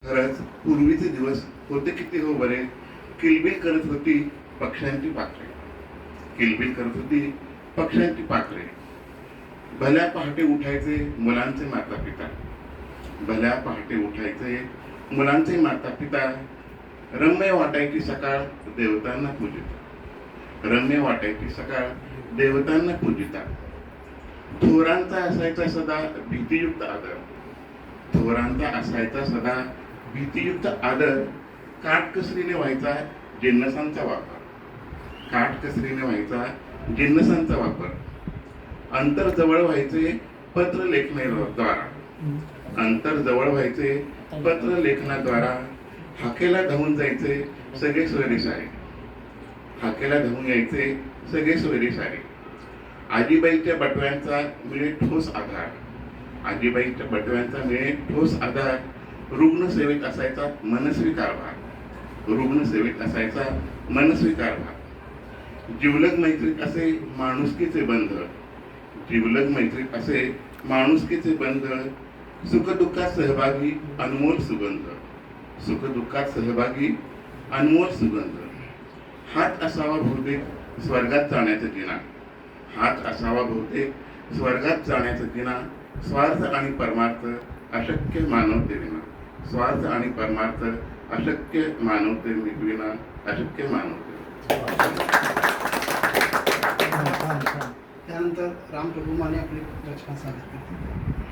खरंच पूर्वीचे दिवस होते किती हो बरे. किलबिल करत होती पक्ष्यांची पाखरे. किलबिल करत होती पक्ष्यांची पाखरे. भल्या पहाटे उठायचे मुलांचे माता पिता. भल्या पहाटे उठायचे मुलांचे माता पिता. रम्य वाटायची सकाळ देवतांना पूजिता. रम्य वाटायची सकाळ देवतांना पूजिता. थोरांचा असायचा सदा भीतियुक्त आदर. थोरांचा असायचा सदा भीतियुक्त आदर. काटकसरीने व्हायचा जिन्नसांचा वापर. काटकसरीने व्हायचा जिन्नसांचा वापर. अंतर जवळ व्हायचे पत्र लेखनाद्वारा. अंतर जवळ व्हायचे पत्र लेखनाद्वारा. हाकेला धावून जायचे सगळे सोयरे सारे. हाकेला धावून यायचे सगळे सोयरे सारे. आजीबाईच्या बटव्यांचा मिळे ठोस आधार. आजीबाईच्या बटव्यांचा मिळे ठोस आधार. रुग्णसेवेत असायचा मनस्वी कारभार. रुग्णसेवेत असायचा मनस्वी कारभार. जिवलग मैत्रीत असे माणुसकीचे बंध. जिवलग मैत्रीत असे माणुसकीचे बंध. सुखदुःखात सहभागी अनमोल सुगंध. सुखदुःखात सहभागी अनमोल सुगंध. हात असावा बहुतेक स्वर्गात जाण्याचा जिना. हात असावा बहुतेक स्वर्गात जाण्याचा जिना. स्वार्थ आणि परमार्थ अशक्य मानवतेविना. स्वार्थ आणि परमार्थ अशक्य मानवतेविना. अशक्य मानवते. त्यानंतर रामप्रभू माने आपली रचना सादर करतील.